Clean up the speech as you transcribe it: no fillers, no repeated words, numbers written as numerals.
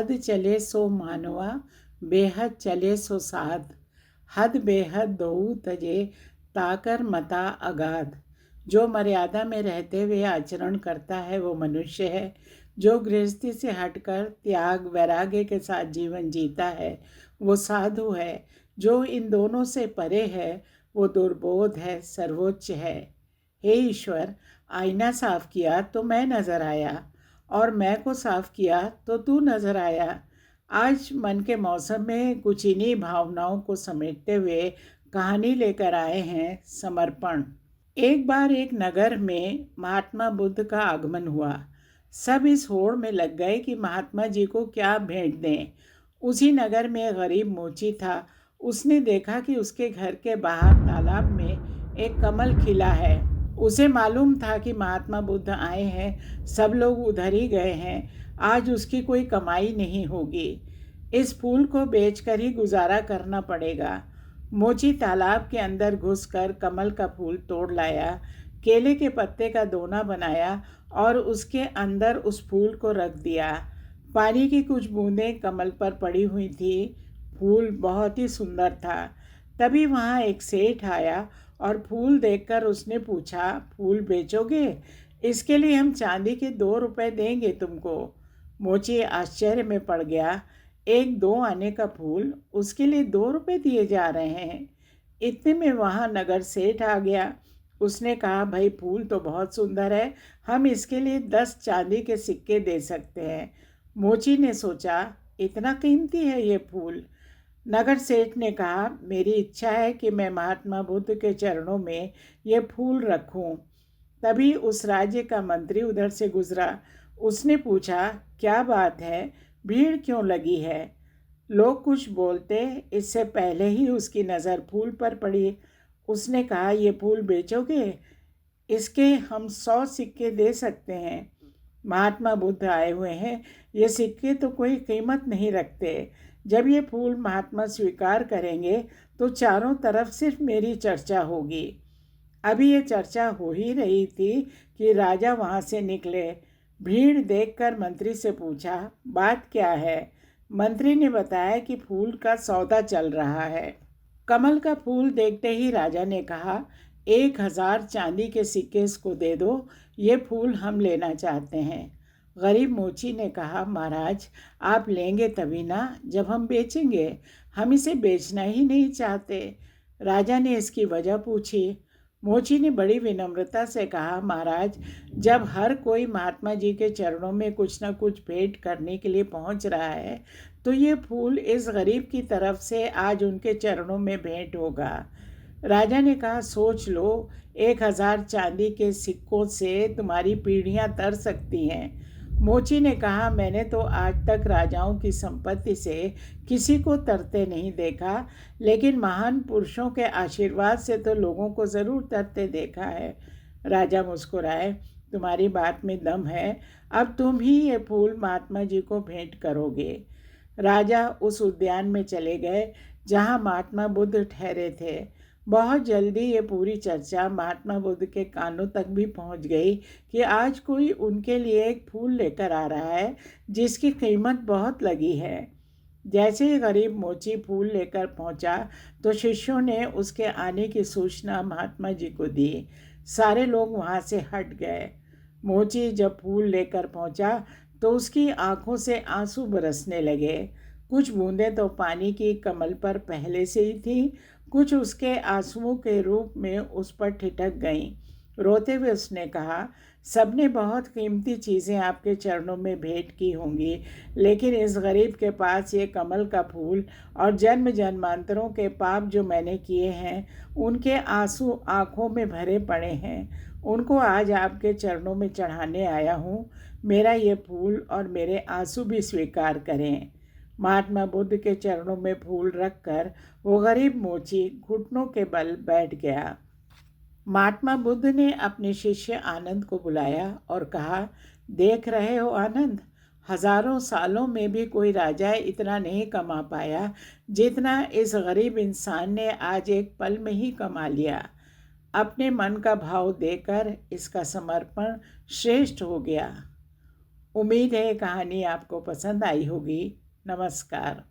हद चले सो मानवा, बेहद चले सो साध। हद बेहद दोऊ तजे, ताकर मता अगाध। जो मर्यादा में रहते हुए आचरण करता है वो मनुष्य है। जो गृहस्थी से हटकर त्याग वैराग्य के साथ जीवन जीता है वो साधु है। जो इन दोनों से परे है वो दुर्बोध है, सर्वोच्च है। हे ईश्वर, आईना साफ किया तो मैं नजर आया, और मैं को साफ किया तो तू नजर आया। आज मन के मौसम में कुछ इन्हीं भावनाओं को समेटते हुए कहानी लेकर आए हैं, समर्पण। एक बार एक नगर में महात्मा बुद्ध का आगमन हुआ। सब इस होड़ में लग गए कि महात्मा जी को क्या भेंट दें। उसी नगर में एक गरीब मोची था। उसने देखा कि उसके घर के बाहर तालाब में एक कमल खिला है। उसे मालूम था कि महात्मा बुद्ध आए हैं, सब लोग उधर ही गए हैं, आज उसकी कोई कमाई नहीं होगी। इस फूल को बेचकर ही गुजारा करना पड़ेगा। मोची तालाब के अंदर घुसकर कमल का फूल तोड़ लाया, केले के पत्ते का दोना बनाया और उसके अंदर उस फूल को रख दिया। पानी की कुछ बूंदें कमल पर पड़ी हुई थी। फूल बहुत ही सुंदर था। तभी वहाँ एक सेठ आया और फूल देखकर उसने पूछा, फूल बेचोगे? इसके लिए हम चांदी के 2 रुपए देंगे तुमको। मोची आश्चर्य में पड़ गया। एक 2 आने का फूल, उसके लिए 2 रुपए दिए जा रहे हैं। इतने में वहाँ नगर सेठ आ गया। उसने कहा, भाई फूल तो बहुत सुंदर है, हम इसके लिए 10 चांदी के सिक्के दे सकते हैं। मोची ने सोचा, इतना कीमती है ये फूल। नगर सेठ ने कहा, मेरी इच्छा है कि मैं महात्मा बुद्ध के चरणों में ये फूल रखूं। तभी उस राज्य का मंत्री उधर से गुजरा। उसने पूछा, क्या बात है, भीड़ क्यों लगी है? लोग कुछ बोलते इससे पहले ही उसकी नज़र फूल पर पड़ी। उसने कहा, ये फूल बेचोगे? इसके हम 100 सिक्के दे सकते हैं। महात्मा बुद्ध आए हुए हैं, ये सिक्के तो कोई कीमत नहीं रखते। जब ये फूल महात्मा स्वीकार करेंगे तो चारों तरफ सिर्फ मेरी चर्चा होगी। अभी ये चर्चा हो ही रही थी कि राजा वहाँ से निकले। भीड़ देखकर मंत्री से पूछा, बात क्या है? मंत्री ने बताया कि फूल का सौदा चल रहा है। कमल का फूल देखते ही राजा ने कहा, 1000 चांदी के सिक्के इसको दे दो, ये फूल हम लेना चाहते हैं। गरीब मोची ने कहा, महाराज आप लेंगे तभी ना जब हम बेचेंगे, हम इसे बेचना ही नहीं चाहते। राजा ने इसकी वजह पूछी। मोची ने बड़ी विनम्रता से कहा, महाराज जब हर कोई महात्मा जी के चरणों में कुछ न कुछ भेंट करने के लिए पहुंच रहा है तो ये फूल इस गरीब की तरफ से आज उनके चरणों में भेंट होगा। राजा ने कहा, सोच लो, 1000 चांदी के सिक्कों से तुम्हारी पीढ़ियां तर सकती हैं। मोची ने कहा, मैंने तो आज तक राजाओं की संपत्ति से किसी को तरते नहीं देखा, लेकिन महान पुरुषों के आशीर्वाद से तो लोगों को ज़रूर तरते देखा है। राजा मुस्कुराए, तुम्हारी बात में दम है, अब तुम ही ये फूल महात्मा जी को भेंट करोगे। राजा उस उद्यान में चले गए जहाँ महात्मा बुद्ध ठहरे थे। बहुत जल्दी ये पूरी चर्चा महात्मा बुद्ध के कानों तक भी पहुंच गई कि आज कोई उनके लिए एक फूल लेकर आ रहा है जिसकी कीमत बहुत लगी है। जैसे ही गरीब मोची फूल लेकर पहुंचा तो शिष्यों ने उसके आने की सूचना महात्मा जी को दी। सारे लोग वहां से हट गए। मोची जब फूल लेकर पहुंचा तो उसकी आंखों से आंसू बरसने लगे। कुछ बूंदें तो पानी की कमल पर पहले से ही थी, कुछ उसके आंसुओं के रूप में उस पर ठिठक गईं। रोते हुए उसने कहा, सबने बहुत कीमती चीज़ें आपके चरणों में भेंट की होंगी, लेकिन इस गरीब के पास ये कमल का फूल और जन्म जन्मांतरों के पाप जो मैंने किए हैं उनके आंसू आँखों में भरे पड़े हैं। उनको आज आपके चरणों में चढ़ाने आया हूँ। मेरा ये फूल और मेरे आंसू भी स्वीकार करें। महात्मा बुद्ध के चरणों में फूल रखकर वो गरीब मोची घुटनों के बल बैठ गया। महात्मा बुद्ध ने अपने शिष्य आनंद को बुलाया और कहा, देख रहे हो आनंद, हजारों सालों में भी कोई राजा इतना नहीं कमा पाया जितना इस गरीब इंसान ने आज एक पल में ही कमा लिया। अपने मन का भाव देकर इसका समर्पण श्रेष्ठ हो गया। उम्मीद है कहानी आपको पसंद आई होगी। नमस्कार।